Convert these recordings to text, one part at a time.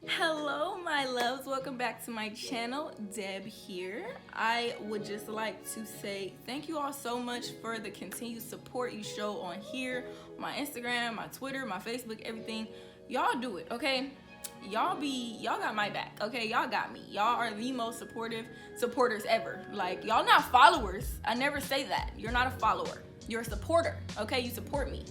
Hello my loves, welcome back to my channel. Deb here. I would just like to say thank you all so much for the continued support you show on here, my Instagram, my Twitter, my Facebook, everything. Y'all do it, okay? Y'all got my back, okay? Y'all got me. Y'all are the most supporters ever. Like, y'all not followers. I never say that. You're not a follower. You're a supporter, okay? You support me.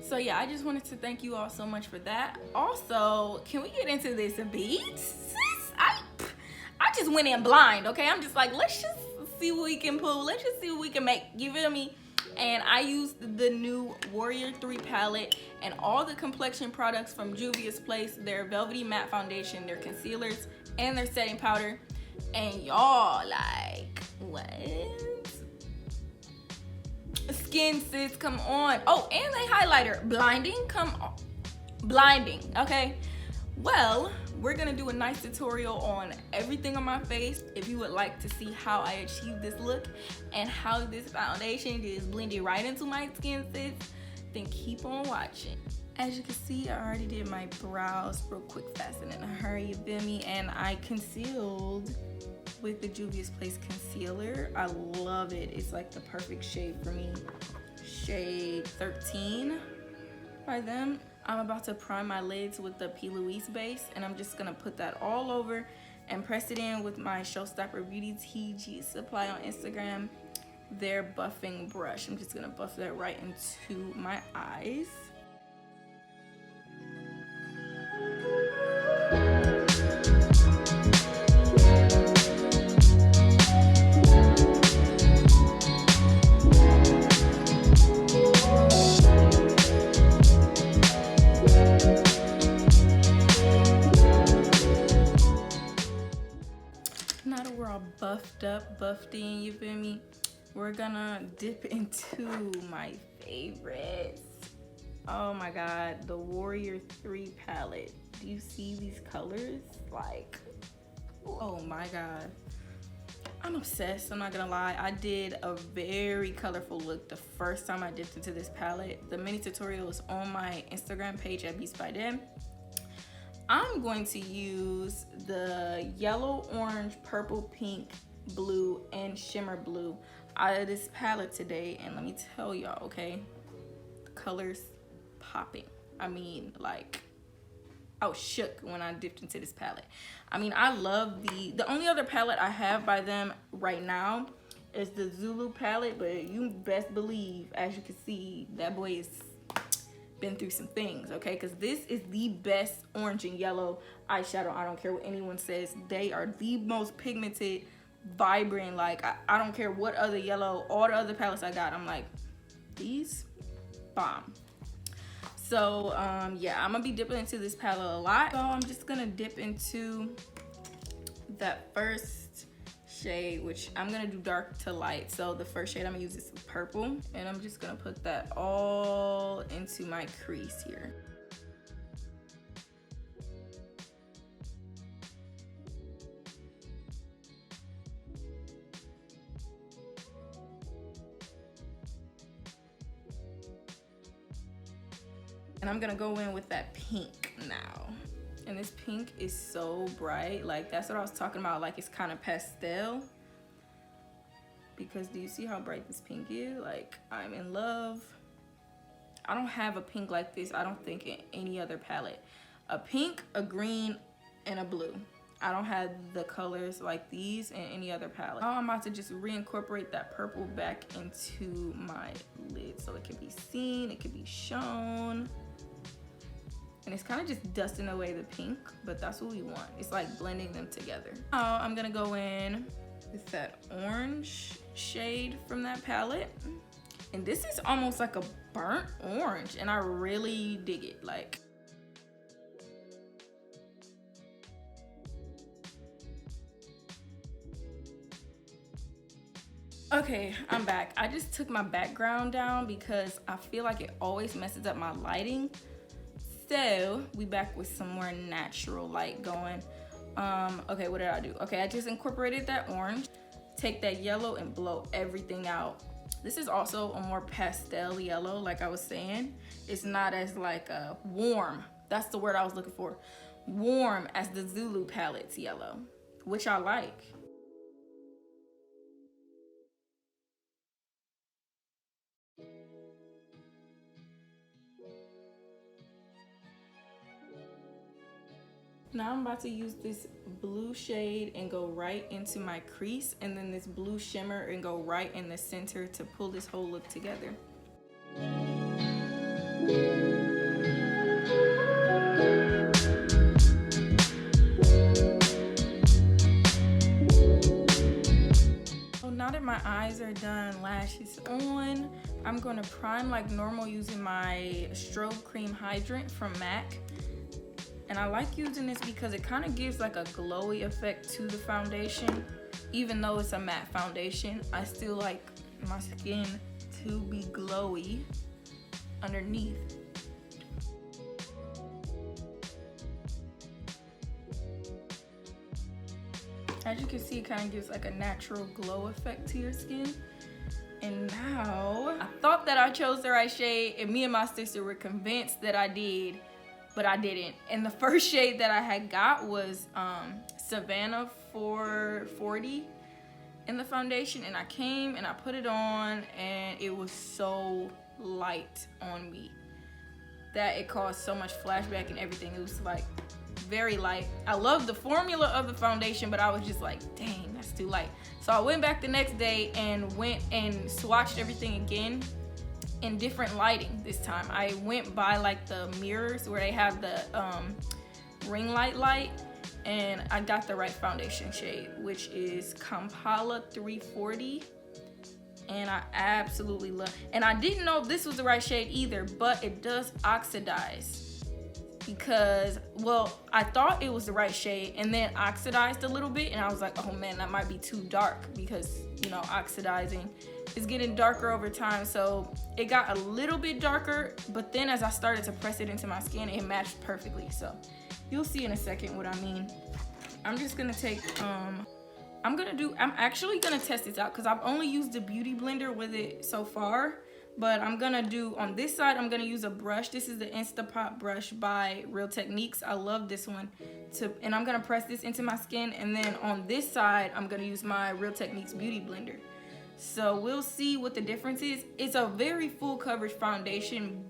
So yeah, I just wanted to thank you all so much for that. Also, can we get into this beats? I just went in blind, okay? I'm just like, let's just see what we can pull. Let's just see what we can make, you feel me? And I used the new Warrior 3 palette and all the complexion products from Juvias Place, their velvety matte foundation, their concealers, and their setting powder. And y'all, like, what? Skin sis, come on. Oh, and the highlighter, blinding, come on. Blinding, okay? Well, we're gonna do a nice tutorial on everything on my face. If you would like to see how I achieve this look and how this foundation is blended right into my skin, sis, then keep on watching. As you can see, I already did my brows real quick, fast, and in a hurry, you feel me? And I concealed with the Juvias Place concealer. I love it. It's like the perfect shade for me. Shade 13 by them. I'm about to prime my lids with the P. Louise base, and I'm just gonna put that all over and press it in with my Showstopper Beauty TG Supply on Instagram, their buffing brush. I'm just gonna buff that right into my eyes. Now that we're all buffed up, buffed in, you feel me? We're gonna dip into my favorites. Oh my God, the Warrior 3 palette. Do you see these colors? Like, oh my God. I'm obsessed, I'm not gonna lie. I did a very colorful look the first time I dipped into this palette. The mini tutorial is on my Instagram page at Beats by Dem. I'm going to use the yellow, orange, purple, pink, blue, and shimmer blue out of this palette today. And let me tell y'all, okay, the colors popping. I mean, like, I was shook when I dipped into this palette. I mean, I love the only other palette I have by them right now is the Zulu palette, but you best believe, as you can see, that boy is been through some things, okay? Because this is the best orange and yellow eyeshadow. I don't care what anyone says. They are the most pigmented, vibrant. Like, I don't care what other yellow, all the other palettes I got, I'm like, these bomb. So yeah, I'm gonna be dipping into this palette a lot. So I'm just gonna dip into that first shade, which I'm gonna do dark to light. So the first shade I'm gonna use is purple, and I'm just gonna put that all into my crease here. And I'm gonna go in with that pink now. And this pink is so bright. Like, that's what I was talking about. Like, it's kind of pastel. Because do you see how bright this pink is? Like, I'm in love. I don't have a pink like this, I don't think, in any other palette. A pink, a green, and a blue. I don't have the colors like these in any other palette. Now I'm about to just reincorporate that purple back into my lid so it can be seen, it can be shown. And it's kind of just dusting away the pink, but that's what we want. It's like blending them together. Now I'm gonna go in with that orange shade from that palette. And this is almost like a burnt orange, and I really dig it. Like, Okay, I'm back. I just took my background down because I feel like it always messes up my lighting. So we back with some more natural light going. Okay, what did I do? Okay, I just incorporated that orange. Take that yellow and blow everything out. This is also a more pastel yellow, like I was saying. It's not as like warm. That's the word I was looking for. Warm as the Zulu palette's yellow, which I like. Now I'm about to use this blue shade and go right into my crease, and then this blue shimmer and go right in the center to pull this whole look together. So now that my eyes are done, lashes on, I'm gonna prime like normal using my Strobe Cream Hydrant from MAC. And I like using this because it kind of gives like a glowy effect to the foundation. Even though it's a matte foundation, I still like my skin to be glowy underneath. As you can see, it kind of gives like a natural glow effect to your skin. And now, I thought that I chose the right shade, and me and my sister were convinced that I did, but I didn't. And the first shade that I had got was Savannah 440 in the foundation, and I came and I put it on, and it was so light on me that it caused so much flashback and everything. It was like very light. I love the formula of the foundation, but I was just like, dang, that's too light. So I went back the next day and went and swatched everything again in different lighting this time. I went by like the mirrors where they have the ring light, and I got the right foundation shade, which is Kampala 340. And I absolutely love, and I didn't know this was the right shade either, but it does oxidize. Because, well, I thought it was the right shade and then oxidized a little bit, and I was like, oh man, that might be too dark, because, you know, oxidizing is getting darker over time. So it got a little bit darker, but then as I started to press it into my skin, it matched perfectly. So you'll see in a second what I mean. I'm just gonna take, I'm actually gonna test this out because I've only used the beauty blender with it so far. But I'm gonna do, on this side, I'm gonna use a brush. This is the Instapot brush by Real Techniques. I love this one. And I'm gonna press this into my skin. And then on this side, I'm gonna use my Real Techniques Beauty Blender. So we'll see what the difference is. It's a very full coverage foundation,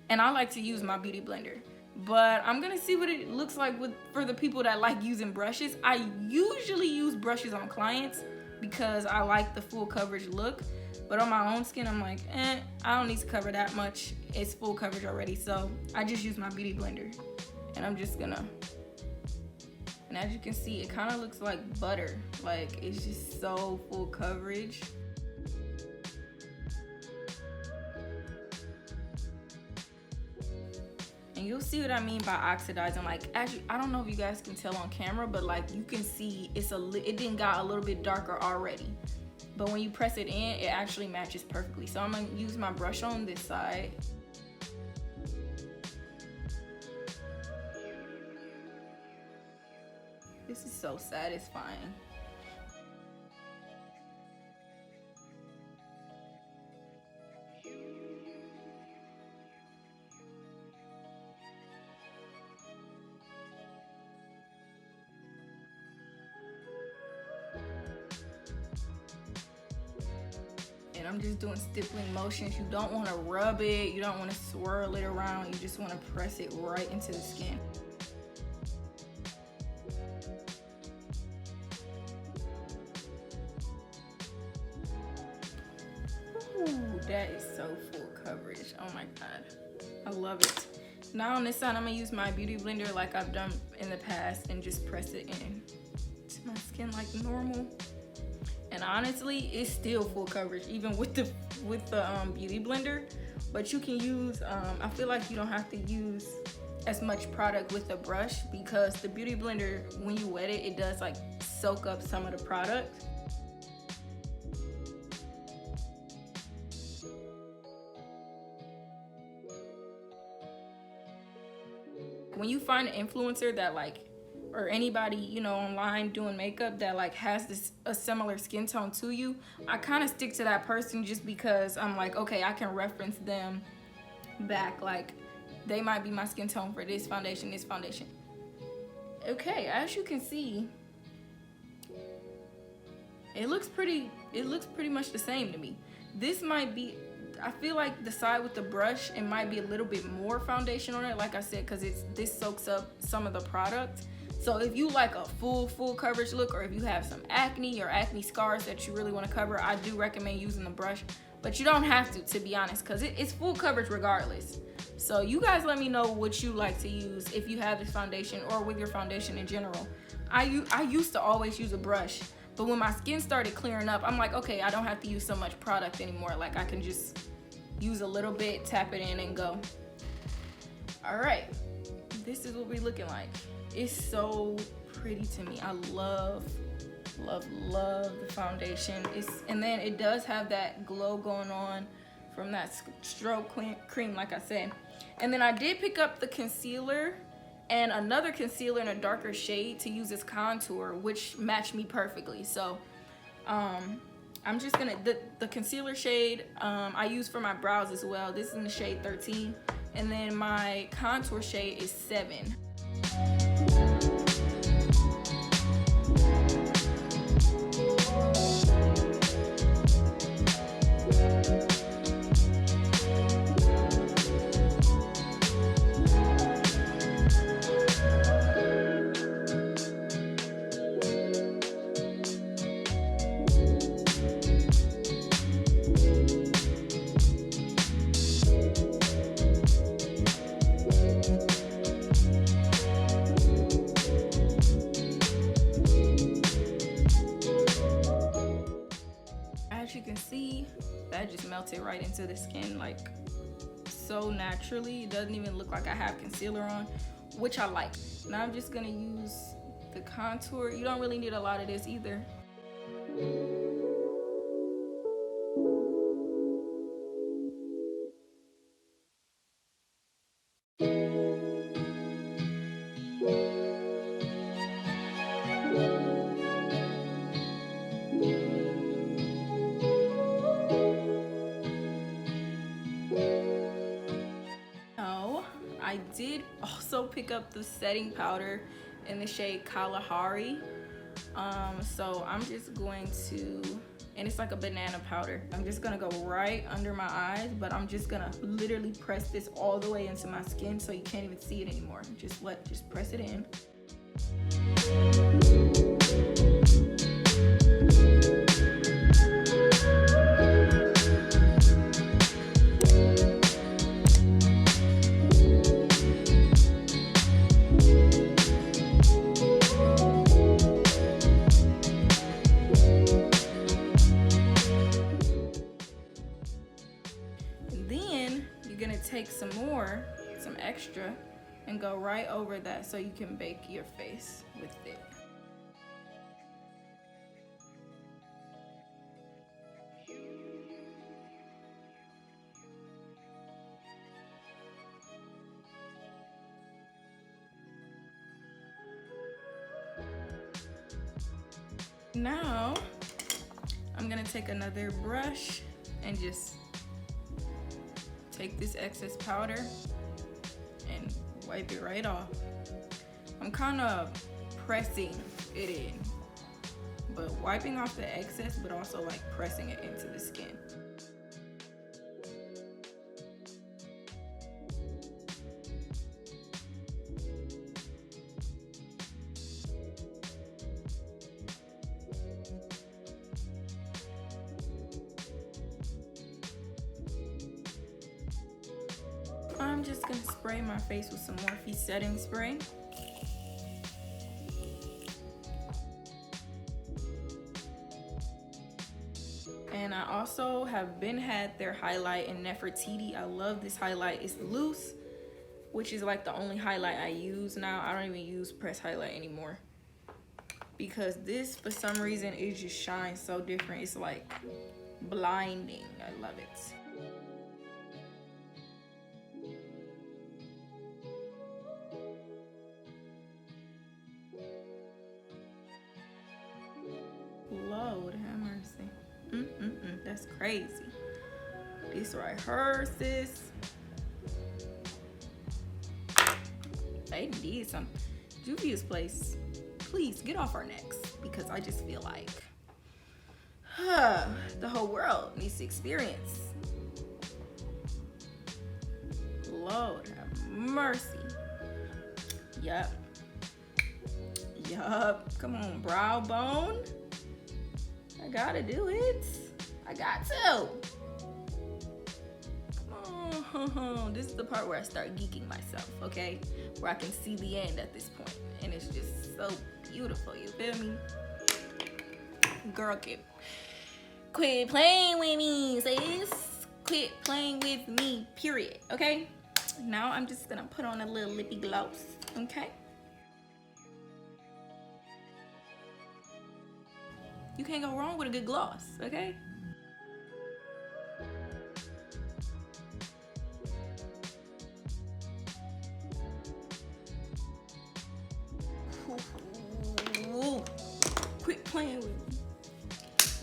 and I like to use my Beauty Blender. But I'm gonna see what it looks like for the people that like using brushes. I usually use brushes on clients because I like the full coverage look. But on my own skin, I'm like, I don't need to cover that much. It's full coverage already. So I just use my Beauty Blender. And I'm just gonna, and as you can see, it kind of looks like butter. Like, it's just so full coverage. And you'll see what I mean by oxidizing. Like, actually, I don't know if you guys can tell on camera, but like you can see it didn't got a little bit darker already. But when you press it in, it actually matches perfectly. So I'm gonna use my brush on this side. This is so satisfying. And I'm just doing stippling motions. You don't want to rub it, you don't want to swirl it around, you just want to press it right into the skin. Ooh, that is so full coverage. Oh my god, I love it. Now on this side, I'm gonna use my Beauty Blender like I've done in the past and just press it in to my skin like normal. And honestly, it's still full coverage even with the Beauty Blender. But you can use, I feel like you don't have to use as much product with the brush, because the Beauty Blender, when you wet it, it does like soak up some of the product. when you find an influencer that like, or anybody, you know, online doing makeup that like has a similar skin tone to you, I kind of stick to that person just because I'm like, okay, I can reference them back. Like, they might be my skin tone for this foundation, this foundation. Okay, as you can see, it looks pretty much the same to me. This might be, I feel like the side with the brush, it might be a little bit more foundation on it, like I said, because this soaks up some of the product. So if you like a full coverage look, or if you have some acne or acne scars that you really want to cover, I do recommend using the brush. But you don't have to be honest, because it's full coverage regardless. So you guys let me know what you like to use if you have this foundation, or with your foundation in general. I used to always use a brush, but when my skin started clearing up, I'm like, okay, I don't have to use so much product anymore. Like, I can just use a little bit, tap it in, and go. All right, this is what we're looking like. It's so pretty to me. I love the foundation. And then it does have that glow going on from that stroke cream, like I said. And then I did pick up the concealer and another concealer in a darker shade to use as contour, which matched me perfectly. So I'm just gonna, the concealer shade I use for my brows as well. This is in the shade 13. And then my contour shade is 7. As you can see, that just melted right into the skin, like so naturally. It doesn't even look like I have concealer on, which I like. Now I'm just gonna use the contour. You don't really need a lot of this either. I did also pick up the setting powder in the shade Kalahari. So I'm just going to, and it's like a banana powder. I'm just gonna go right under my eyes, but I'm just gonna literally press this all the way into my skin so you can't even see it anymore. Just press it in. Take some extra, and go right over that so you can bake your face with it. Now I'm gonna take another brush and just take this excess powder and wipe it right off. I'm kind of pressing it in, but wiping off the excess, but also like pressing it into the skin. I'm just gonna spray my face with some Morphe setting spray. And I also have had their highlight in Nefertiti. I love this highlight. It's loose, which is like the only highlight I use now. I don't even use press highlight anymore, because this, for some reason, it just shines so different. It's like blinding. I love it. crazy. This right here, sis. They need some Juvias Place. Please get off our necks, because I just feel like the whole world needs to experience. Lord have mercy. Yup. Come on, brow bone. I gotta do it. I got to. Come on. This is the part where I start geeking myself, okay? Where I can see the end at this point. And it's just so beautiful, you feel me? Girl, quit playing with me, sis. Quit playing with me, period, okay? Now I'm just gonna put on a little lippy gloss, okay? You can't go wrong with a good gloss, okay? Ooh, quit playing with me.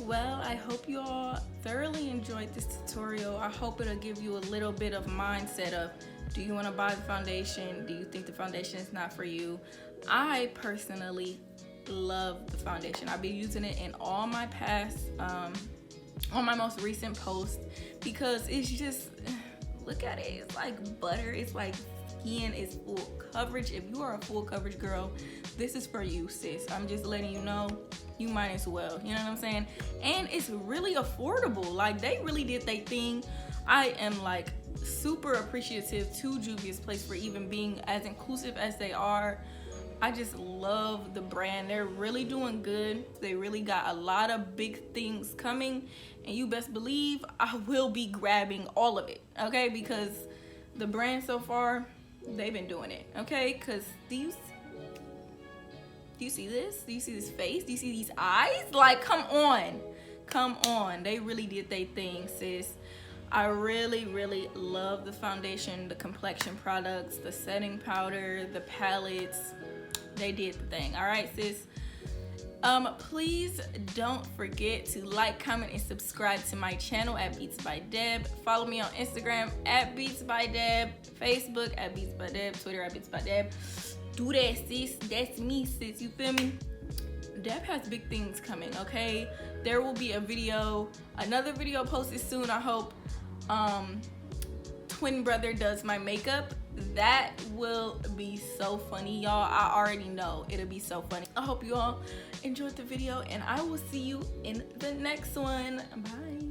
Well, I hope you all thoroughly enjoyed this tutorial. I hope it'll give you a little bit of mindset of, do you want to buy the foundation? Do you think the foundation is not for you? I personally love the foundation. I've been using it in all my past, on my most recent posts, because it's just, look at it. It's like butter. It's like skin. It's full coverage. If you are a full coverage girl, this is for you, sis. I'm just letting you know. You might as well, you know what I'm saying? And it's really affordable. Like, they really did their thing. I am like super appreciative to Juvias Place for even being as inclusive as they are. I just love the brand. They're really doing good. They really got a lot of big things coming, and you best believe I will be grabbing all of it, okay? Because the brand so far, they've been doing it, okay? Because do you see this? Do you see this face? Do you see these eyes? Like, come on. They really did their thing, sis. I really, really love the foundation, the complexion products, the setting powder, the palettes. They did the thing. All right, sis. Please don't forget to like, comment, and subscribe to my channel at Beats by Deb. Follow me on Instagram at Beats by Deb, Facebook at Beats by Deb, Twitter at Beats by Deb. Do that, sis. That's me, sis. You feel me? Deb has big things coming, okay? There will be another video posted soon, I hope. Twin brother does my makeup. That will be so funny, y'all. I already know it'll be so funny. I hope you all enjoyed the video, and I will see you in the next one. Bye.